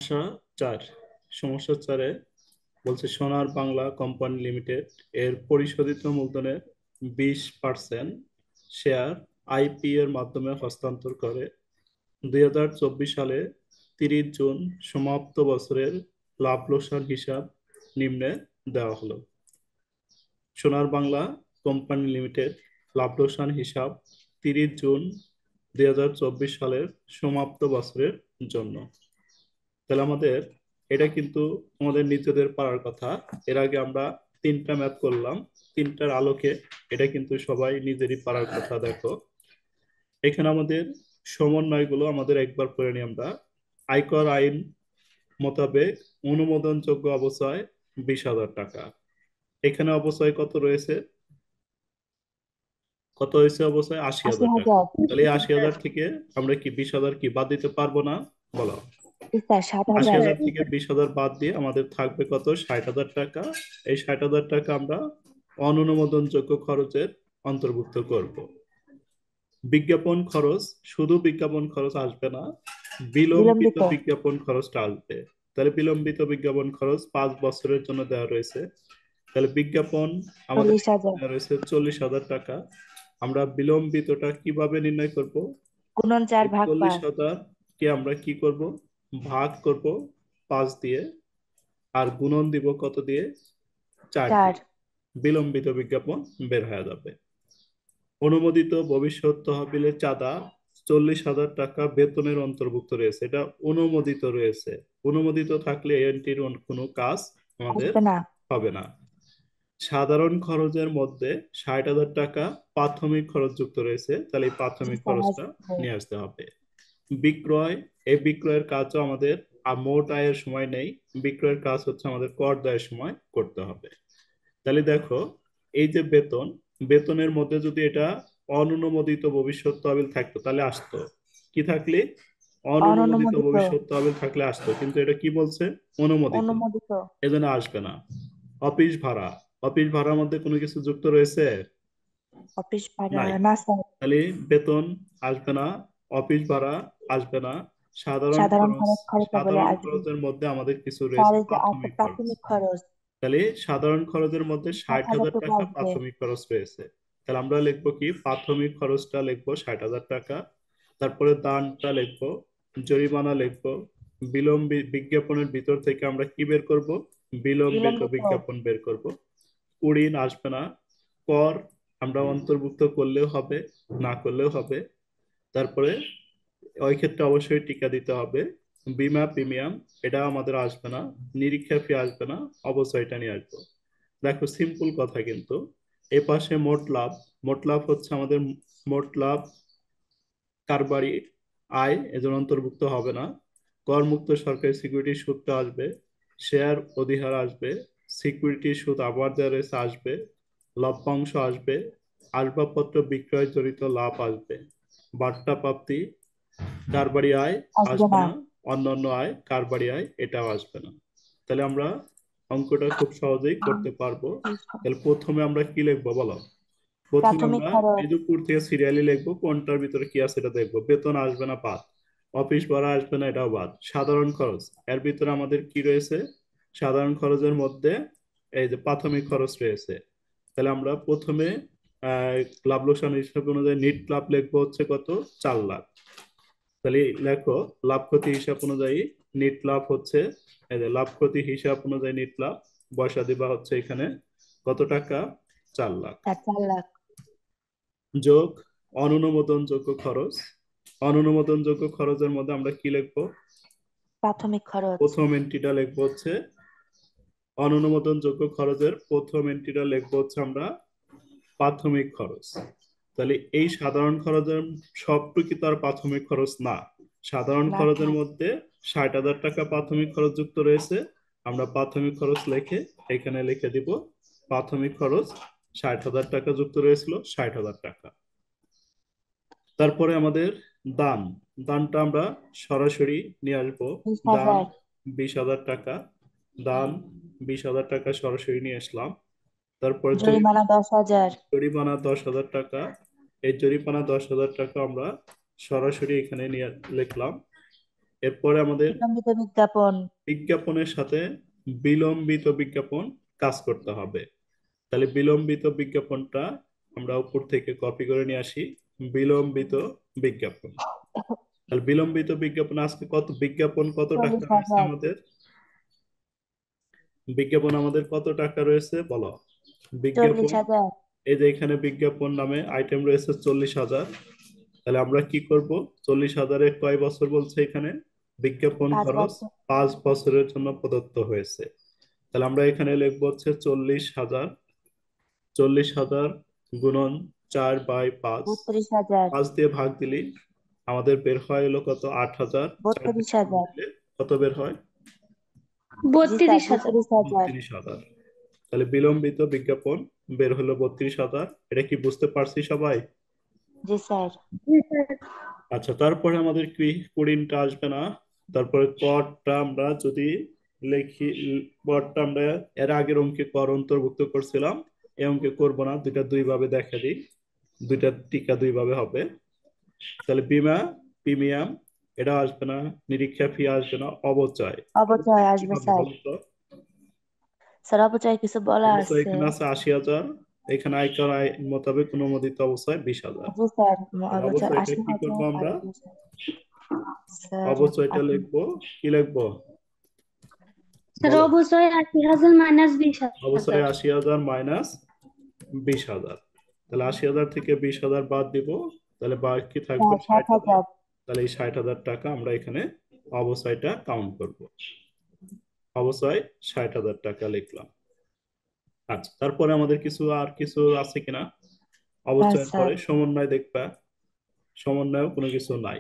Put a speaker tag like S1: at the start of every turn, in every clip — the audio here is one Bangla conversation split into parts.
S1: সমস্যা 4। সমস্যা 4-এ বলছে সোনার বাংলা কোম্পানি লিমিটেড এর পরিশোধিত মূলধনের 20% শেয়ার আইপি এর মাধ্যমে হস্তান্তর করে 2024 সালে 30 জুন সমাপ্ত বছরের লাভ লোকসান হিসাব নিম্নে দেওয়া হলো। সোনার বাংলা কোম্পানি লিমিটেড লাভ লোকসান হিসাব 30 জুন 2024 সালের সমাপ্ত বছরের জন্য। তাহলে আমাদের এটা কিন্তু আমাদের নিজেদের পারার কথা। এর আগে আমরা 3টা ম্যাথ করলাম, 3টার আলোকে এটা কিন্তু সবাই নিজেরই পারার কথা। দেখো এখানে আমাদের সমন্বয়গুলো আমাদের একবার করে নিই আমরা। আয়কর আইন মোতাবেক অনুমোদনযোগ্য অবস্থায় 20,000 টাকা। এখানে অবস্থায় কত রয়েছে, কত হয়েছে অবস্থায়? আশি
S2: আশি
S1: হাজার টাকা।
S2: হাজার
S1: তাহলে এই 80,000 থেকে আমরা কি 20,000 কি বাদ দিতে পারবো না? বলো।
S2: স্যার, ষাট
S1: আশি
S2: হাজার
S1: হাজার থেকে 20,000 বাদ দিয়ে আমাদের থাকবে কত? 60,000 টাকা। এই 60,000 টাকা আমরা অনুমোদনযোগ্য খরচের অন্তর্ভুক্ত করব। বিজ্ঞাপন খরচ, শুধু বিজ্ঞাপন খরচ আসবে না, বিলম্বিত
S2: বিলম্বিত
S1: বিজ্ঞাপন খরচটা আসবে। তাহলে বিলম্বিত বিজ্ঞাপন খরচ 5 বছরের জন্য দেওয়া রয়েছে। তাহলে বিজ্ঞাপন আমাদের
S2: 40,000
S1: দেওয়া রয়েছে 40,000 টাকা। আমরা বিলম্বিতটা কিভাবে নির্ণয় করব?
S2: গুণন 4
S1: এই
S2: ভাগ
S1: চল্লিশ
S2: 5।
S1: হাজার কে আমরা কি করব? ভাগ করব 5 দিয়ে, আর গুণন দিব কত দিয়ে? 4
S2: 4।
S1: দিয়ে। বিলম্বিত বিজ্ঞাপন বের হয়ে যাবে। অনুমোদিত ভবিষ্যৎ তহবিলের চাঁদা 40,000 টাকা বেতনের অন্তর্ভুক্ত রয়েছে। এটা অনুমোদিত রয়েছে। অনুমোদিত থাকলে এনটির কোনো কাজ আমাদের
S2: আসবে না।
S1: হবে না। সাধারণ খরচের মধ্যে 60,000 টাকা প্রাথমিক খরচ যুক্ত রয়েছে, তাহলে এই
S2: জি
S1: প্রাথমিক
S2: স্যার,
S1: খরচটা
S2: আসবে।
S1: নিয়ে আসতে হবে। বিক্রয়, এই বিক্রয়ের কাজও আমাদের মোট আয়ের সময় নেই। বিক্রয়ের কাজ হচ্ছে আমাদের কর দায়ের সময় করতে হবে। তাহলে দেখো, এই যে বেতন, বেতনের মধ্যে যদি এটা অনুমোদিত ভবিষ্যৎ তহবিল থাকতো তাহলে আসতো। কি থাকলে? অনুমোদিত
S2: অননুমোদিত।
S1: ভবিষ্যৎ তহবিল থাকলে আসতো, কিন্তু এটা কি বলছে? অনুমোদিত।
S2: অনুমোদিত।
S1: এজন্য আসবে না। অফিস ভাড়া, অফিস ভাড়ার মধ্যে কোনো কিছু যুক্ত রয়েছে?
S2: অফিস ভাড়া
S1: নাই।
S2: না স্যার।
S1: তাহলে বেতন আসবে না, অফিস ভাড়া আসবে না। সাধারণ
S2: সাধারণ
S1: খরচ,
S2: খরচ খরচা বলে
S1: সাধারণ
S2: আসবে।
S1: খরচের মধ্যে আমাদের কিছু
S2: স্যার,
S1: রয়েছে
S2: এই যে
S1: প্রাথমিক খরচ।
S2: প্রাথমিক খরচ
S1: তাহলে সাধারণ খরচের মধ্যে
S2: ষাট
S1: ষাট
S2: হাজার
S1: হাজার
S2: টাকা
S1: টাকা
S2: আসবে।
S1: প্রাথমিক খরচ রয়েছে। তাহলে আমরা লিখবো কি? প্রাথমিক খরচটা লিখবো 60,000 টাকা। তারপরে দানটা লিখবো, জরিমানা লিখবো। বিজ্ঞাপনের ভিতর থেকে আমরা কি বের করব? বিলম্বিত
S2: বিলম্বিত।
S1: বিজ্ঞাপন বের করব। কুড়িন আসবে না। কর আমরা অন্তর্ভুক্ত করলেও হবে, না করলেও হবে। তারপরে ওই ক্ষেত্রে অবশ্যই টিকা দিতে হবে। বিমা প্রিমিয়াম এটা আমাদের আসবে না। নিরীক্ষা ফি আসবে না। অবশ্যই এটা নিয়ে আসবো। দেখো সিম্পল কথা কিন্তু। এ পাশে মোট লাভ, মোট লাভ হচ্ছে আমাদের মোট লাভ কারবারি আয়, এজন্য অন্তর্ভুক্ত হবে না। করমুক্ত সরকারি সিকিউরিটি সুদটা আসবে। শেয়ার অধিহার আসবে। সিকিউরিটি সুদ আবার দেওয়া রয়েছে, আসবে। লভ্যাংশ আসবে। আসবাবপত্র বিক্রয় জড়িত লাভ আসবে। বার্তা প্রাপ্তি কারবারি আয়
S2: আসবে
S1: আসবে
S2: না।
S1: না। অন্যান্য আয় কারবারি আয় এটাও আসবে না। তাহলে আমরা অঙ্কটা খুব সহজেই করতে পারবো। তাহলে প্রথমে আমরা কি লিখবো বলো? প্রথমে
S2: প্রাথমিক
S1: আমরা
S2: খরচ।
S1: এই যে উপর থেকে সিরিয়ালি লিখবো, কোনটার ভিতরে কি আছে এটা দেখবো। বেতন আসবে না, বাদ। অফিস ভাড়া আসবে না, এটাও বাদ। সাধারণ খরচ, এর ভিতরে আমাদের কি রয়েছে? সাধারণ খরচের মধ্যে এই যে প্রাথমিক খরচ রয়েছে। তাহলে আমরা প্রথমে আহ লাভ লোকসান হিসাব অনুযায়ী নিট লাভ লিখবো হচ্ছে কত? 4 লাখ। তাহলে লেখো লাভ ক্ষতি হিসাব অনুযায়ী নিট লাভ হচ্ছে, এই যে লাভ ক্ষতি হিসাব অনুযায়ী নিট লাভ বসা দিবা হচ্ছে এখানে কত টাকা? 4 লাখ।
S2: স্যার, 4 লাখ।
S1: যোগ অনুমোদনযোগ্য খরচ। অনুমোদনযোগ্য খরচের মধ্যে আমরা কি লিখবো?
S2: প্রাথমিক খরচ।
S1: প্রথম এন্ট্রিটা লিখবো হচ্ছে অনুমোদনযোগ্য খরচের প্রথম এন্ট্রিটা লিখবো হচ্ছে আমরা প্রাথমিক খরচ। তাহলে এই সাধারণ খরচের সবটুকু তো আর প্রাথমিক খরচ না। সাধারণ
S2: না
S1: খরচের
S2: স্যার।
S1: মধ্যে 60,000 টাকা প্রাথমিক খরচ যুক্ত রয়েছে। আমরা প্রাথমিক খরচ লিখে এখানে লিখে দিব প্রাথমিক খরচ 60,000 টাকা যুক্ত রয়েছিল, 60,000 টাকা। তারপরে আমাদের দান, দানটা আমরা সরাসরি নিয়ে আসবো।
S2: বিশ
S1: দান
S2: হাজার
S1: 20,000 টাকা। দান 20,000 টাকা সরাসরি নিয়ে আসলাম। তারপরে
S2: জরিমানা 10,000।
S1: জরিমানা 10,000 টাকা। এই জরিমানা 10,000 টাকা আমরা সরাসরি এখানে নিয়ে লিখলাম। এরপরে আমাদের
S2: বিলম্বিত বিজ্ঞাপন।
S1: বিজ্ঞাপনের সাথে বিলম্বিত বিজ্ঞাপন কাজ করতে হবে। তাহলে বিলম্বিত বিজ্ঞাপনটা আমরা উপর থেকে কপি করে নিয়ে আসি। বিলম্বিত বিজ্ঞাপন। তাহলে বিলম্বিত বিজ্ঞাপন আজকে কত টাকা
S2: চল্লিশ
S1: রয়েছে
S2: হাজার
S1: আমাদের? বিজ্ঞাপন আমাদের কত টাকা রয়েছে বলো?
S2: চল্লিশ
S1: বিজ্ঞাপন,
S2: হাজার
S1: এই যে এখানে বিজ্ঞাপন নামে আইটেম রয়েছে 40,000। তাহলে আমরা কি করব? 40,000-এ কয় বছর বলছে এখানে? বিজ্ঞাপন
S2: 5 বছর।
S1: খরচ 5 বছরের জন্য প্রদত্ত হয়েছে। তাহলে আমরা এখানে লিখবো হচ্ছে 40,000। 40,000 গুণন 4/5।
S2: 32 হাজার।
S1: 5 দিয়ে ভাগ দিলে আমাদের বের হয় হলো কত? 8,000। 4 দিয়ে
S2: বত্রিশ
S1: ভাগ
S2: হাজার
S1: দিলে কত বের হয়?
S2: জি স্যার,
S3: 32,000।
S2: 32 হাজার।
S1: 32,000। তাহলে বিলম্বিত বিজ্ঞাপন বের হলো 32,000। এটা কি বুঝতে পারছি সবাই?
S2: জি স্যার।
S3: জি স্যার।
S1: আচ্ছা, তারপরে আমাদের কি কোডিংটা আসবে না? তারপরে করটা আমরা যদি লিখি, করটা আমরা এর আগের অঙ্কে কর অন্তর্ভুক্ত করছিলাম, এই অঙ্কে করব না, দুইটা দুই ভাবে দেখা দিই। দুইটা টিকা দুই ভাবে হবে। তাহলে বিমা, প্রিমিয়াম, এটা আসবে না। নিরীক্ষা ফি আসবে না। অবচয়,
S2: অবচয়
S1: অবচয় কি
S2: আসবে
S1: হবে
S2: স্যার।
S1: বলতো?
S2: স্যার অবচয় কিছু বলা
S1: অবচয়
S2: আছে।
S1: এখানে আছে 80,000। এখানে আয়কর আয় মোতাবেক অনুমোদিত অবস্থায় 20,000।
S2: জি স্যার।
S1: তাহলে
S2: অবচয়
S1: অবচয়টা
S2: আশি
S1: কি করবো
S2: হাজার আর
S1: আমরা?
S2: 20 হাজার। স্যার
S1: অবচয়টা
S2: আপনি
S1: লিখবো, কি লিখবো
S3: স্যার
S1: বলো?
S3: অবশ্যই 80,000 মাইনাস 20,000।
S1: অবচয় 80,000 মাইনাস 20,000। তাহলে 80,000 থেকে 20,000 বাদ দিব। তাহলে বাকি থাকবে
S2: স্যার ষাট
S1: 60,000।
S2: হাজার
S1: তাহলে এই 60,000 টাকা আমরা এখানে অবচয়টা কাউন্ট করব। অবচয় 60,000 টাকা লিখলাম। আচ্ছা, তারপরে আমাদের কিছু আছে কিনা?
S2: হ্যাঁ
S1: অবচয়ের
S2: স্যার।
S1: পরে সমন্বয় দেখবা। সমন্বয় কোনো কিছু নাই।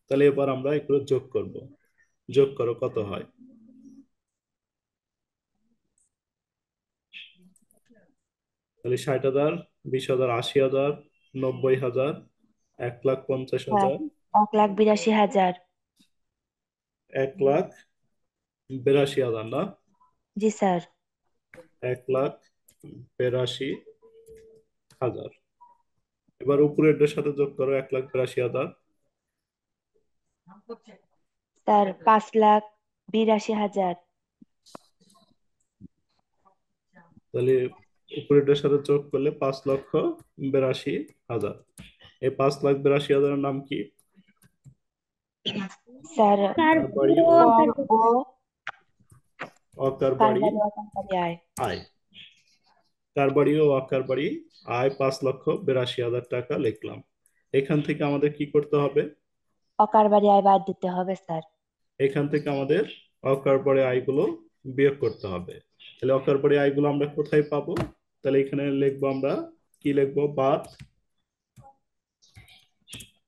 S1: তাহলে এবার আমরা এগুলো যোগ করব। যোগ করো, কত হয়? তাহলে 60,000, 20,000, 80,000, 90,000, 1,50,000,
S2: স্যার 1,82,000।
S1: 1,82,000 না?
S2: জি স্যার।
S1: 1,82,000। এবার উপরের সাথে যোগ করো 1,82,000।
S2: স্যার 5,82,000।
S1: তাহলে উপরের সাথে যোগ করলে 5,82,000। এই 5,82,000-এর নাম কি?
S2: স্যার
S3: তার
S1: কার বাড়ি ও
S2: কর ও
S1: অকার বাড়ি
S2: কারবারি অকারবারি আয়।
S1: আয়। কার বাড়ি ও অকার বাড়ি আয় 5,82,000 টাকা লিখলাম। এখান থেকে আমাদের কি করতে হবে?
S2: অকারবারি আয় বাদ দিতে হবে স্যার।
S1: এখান থেকে আমাদের অকার বাড়ি আয়গুলো বিয়োগ করতে হবে। তাহলে অকার বাড়ি আয়গুলো আমরা কোথায় পাবো? তাহলে এখানে লিখবো আমরা, কি লিখবো? বাদ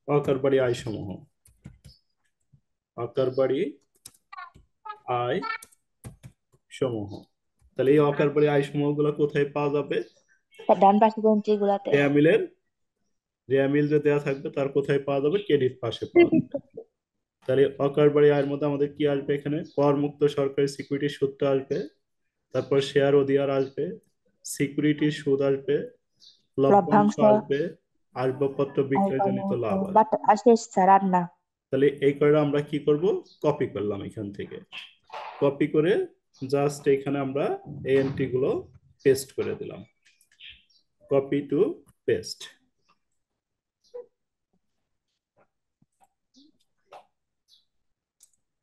S1: অকার বাড়ি আয় সমূহ। অকার বাড়ি আয় সমূহ। তাহলে এই অকার বাড়ি আয় সমূহ গুলো কোথায় পাওয়া যাবে?
S2: স্যার ডান পাশের এন্ট্রি গুলাতে।
S1: রেয়ামিলের, রেয়ামিল যে দেওয়া থাকবে তার কোথায় পাওয়া যাবে? ক্রেডিট পাশে পাওয়া যাবে। তাহলে অকার বাড়ি আয়ের মধ্যে আমাদের কি আসবে? এখানে কর মুক্ত সরকারি সিকিউরিটি সুদটা আসবে। তারপর শেয়ার অধিয়ার আসবে। সিকিউরিটির সুদ আসবে। লভ্যাংশ
S2: লভ্যাংশ
S1: আসবে। আসবাবপত্র বিক্রয়জনিত লাভ
S2: বাট
S1: আসবে।
S2: শেষ স্যার আর না।
S1: তাহলে এই কয়টা আমরা কি করব? কপি করলাম এখান থেকে। কপি করে জাস্ট এখানে আমরা এই এন্ট্রি গুলো পেস্ট করে দিলাম। Copy to paste.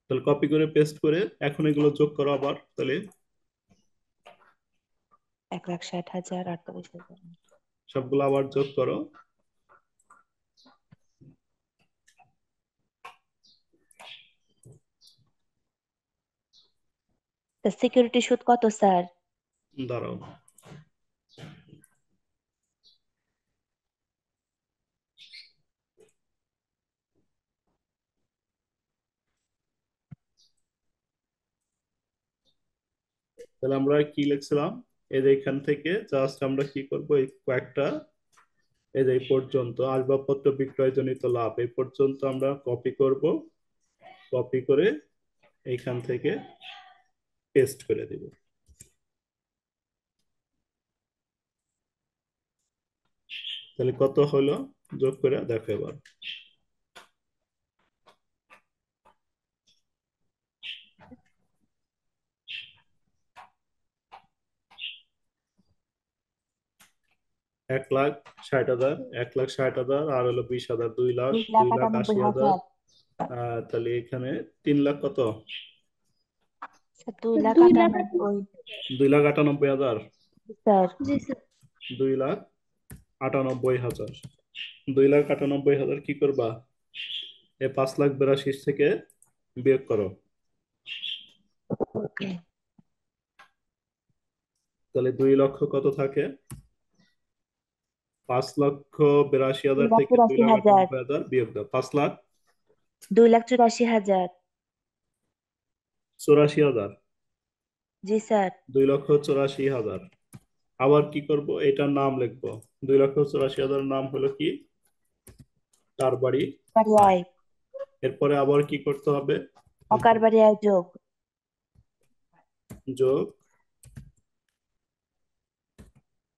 S1: তাহলে কপি করে পেস্ট করে এখন এগুলো যোগ করো আবার। তাহলে
S2: 1,60,000 38,000।
S1: সবগুলো আবার যোগ করো।
S2: সিকিউরিটি সুদ কত স্যার?
S1: দাঁড়াও, তাহলে আমরা কি লিখছিলাম? এই যে এখান থেকে জাস্ট আমরা কি করব, এই কয়েকটা, এই যে এই পর্যন্ত আসবাবপত্র বিক্রয়জনিত লাভ এই পর্যন্ত আমরা কপি করব। কপি করে এইখান থেকে পেস্ট করে দিব। তাহলে কত হলো? যোগ করে দেখো এবার। 1,60,000, 1,60,000 আর হলো 20,000, 2,00,000,
S2: 2,98,000
S1: 2,80,000। তাহলে এখানে 3,00,000 কত?
S2: Sir 2,98,000
S3: 2 lakh
S1: 2,98,000,
S2: sir.
S3: জি স্যার
S1: 2,98,000, 2,98,000 কি করবা? 5,82,000 থেকে বিয়োগ করো।
S2: ওকে।
S1: তাহলে 2,00,000 কত থাকে? 5,82,000 থেকে
S2: 2,84,000
S1: 2,98,000 বিয়োগ দাও।
S2: 2,84,000
S1: 5,84,000,
S2: জি স্যার।
S1: 2,84,000। আবার কি করব? এটার নাম লিখবো। 2,84,000 নাম হলো কি? কার বাড়ি
S2: বাড়ি
S1: আয়।
S2: আয়।
S1: এরপরে আবার কি করতে হবে?
S2: অকার বাড়ি আয় যোগ
S1: যোগ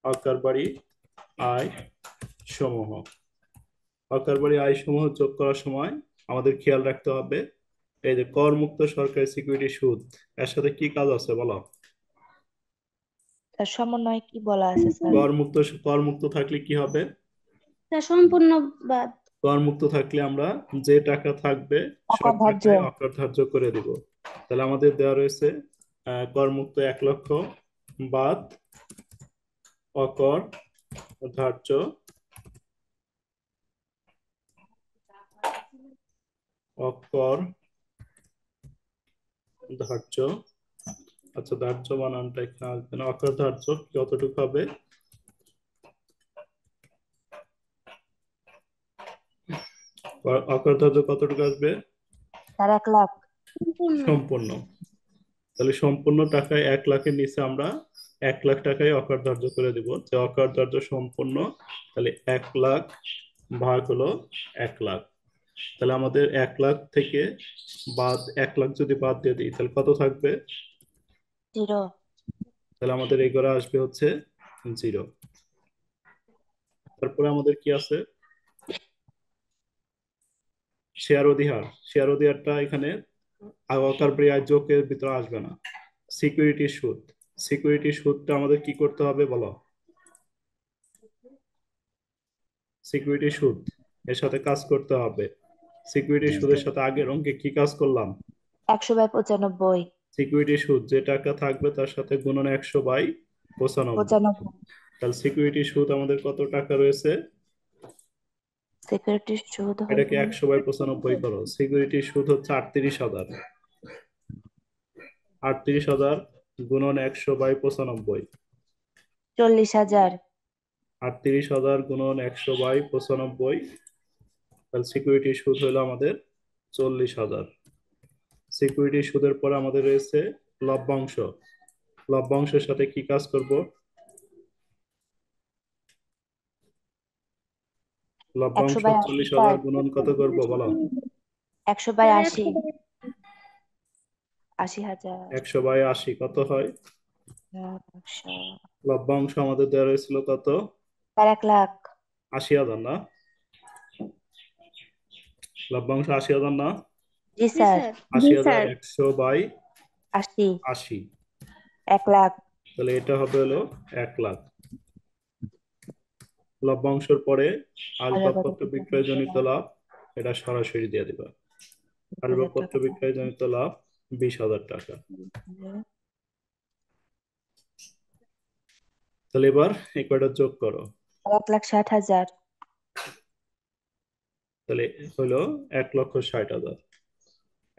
S1: অকার বাড়ি আয় সমূহ। অকার বাড়ি আয় সমূহ যোগ করার সময় আমাদের খেয়াল রাখতে হবে এই যে করমুক্ত সরকারি সিকিউরিটি সুদ, এর সাথে কি কাজ আছে বলো?
S2: তার সমন্বয় কি বলা আছে স্যার?
S1: করমুক্ত করমুক্ত থাকলে কি হবে?
S3: স্যার সম্পূর্ণ বাদ
S1: করমুক্ত থাকলে আমরা যে টাকা থাকবে সব
S2: অকার ধার্য।
S1: টাকায় অকর ধার্য করে দিব। তাহলে আমাদের দেওয়া রয়েছে করমুক্ত 1,00,000 বাদ অকর ধার্য অকর ধার্য। আচ্ছা, ধার্য বানানটা এখানে আসবে না। অকর ধার্য কতটুকু হবে? অকর ধার্য কতটুকু আসবে?
S2: তার 1,00,000
S3: সম্পূর্ণ
S1: সম্পূর্ণ। তাহলে সম্পূর্ণ টাকায় 1,00,000-এর নিচে আমরা 1,00,000 টাকায় অকর ধার্য করে দিব, যে অকর ধার্য সম্পূর্ণ। তাহলে 1,00,000 ভাগ হলো 1,00,000। তাহলে আমাদের 1,00,000 থেকে বাদ 1,00,000 যদি বাদ দিয়ে দিই তাহলে কত থাকবে?
S2: 0।
S1: তাহলে আমাদের এই ঘরে আসবে হচ্ছে 0। তারপরে আমাদের কি আছে? শেয়ার অধিহার। শেয়ার অধিহারটা এখানে অকার ব্যয় যোগের ভিতরে আসবে না। সিকিউরিটি সুদ। সিকিউরিটি সুদটা আমাদের কি করতে হবে বলো? সিকিউরিটি সুদ এর সাথে কাজ করতে হবে। সিকিউরিটি
S3: জি
S1: সুদের
S3: স্যার
S1: সাথে আগের অঙ্কে কি কাজ করলাম?
S2: 100/95
S1: সিকিউরিটি সুদ যে টাকা থাকবে তার সাথে গুণন 100/95।
S2: 95
S1: তাহলে সিকিউরিটি সুদ আমাদের কত টাকা রয়েছে?
S2: সিকিউরিটির সুদ
S1: এটাকে
S2: হলো
S1: 100/95 করো। সিকিউরিটি সুদ হচ্ছে 38,000। 38,000 গুণন 100/95।
S2: 40,000
S1: 38,000 গুণন 100/95। তাহলে সিকিউরিটি সুদ হলো আমাদের 40,000। সিকিউরিটি সুদের পরে আমাদের রয়েছে লভ্যাংশ। লভ্যাংশের সাথে কি কাজ করব? লভ্যাংশ
S2: 100/80
S1: 40,000
S2: স্যার।
S1: গুণন কত করব বলো?
S2: 100/80
S3: 100
S2: 80,000
S1: 100/80 কত হয়?
S2: 100
S1: লভ্যাংশ আমাদের দেওয়া হয়েছিল কত?
S2: তার 1,00,000
S1: 80,000 না? লভ্যাংশ 80,000 না?
S2: জি
S3: জি
S2: স্যার।
S3: স্যার
S1: 80,000 100/80।
S2: 80 1,00,000
S1: তাহলে এটা হবে হলো 1,00,000। লভ্যাংশের পরে আসবাবপত্র বিক্রয়জনিত লাভ, এটা সরাসরি দিয়ে দিবা। আসবাবপত্র বিক্রয়জনিত লাভ 20,000 টাকা। তাহলে এবার এই কয়টা যোগ করো।
S2: 1,60,000
S1: তাহলে হলো 1,60,000।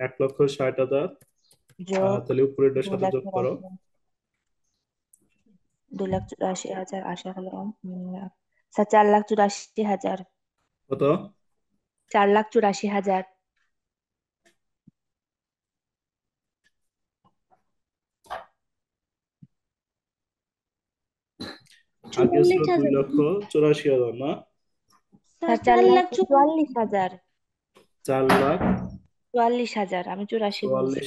S1: 1,60,000
S2: যোগ
S1: তাহলে উপরেরটার সাথে যোগ করো।
S2: 2,84,000 আসা হলো স্যার 4,84,000
S1: কত?
S2: 4,84,000
S1: আগে ছিল
S3: 44,000
S1: 2,84,000 না?
S2: Sir
S3: sir
S2: 4,44,000
S1: 4,44,000।
S2: আমি 84 বলছি।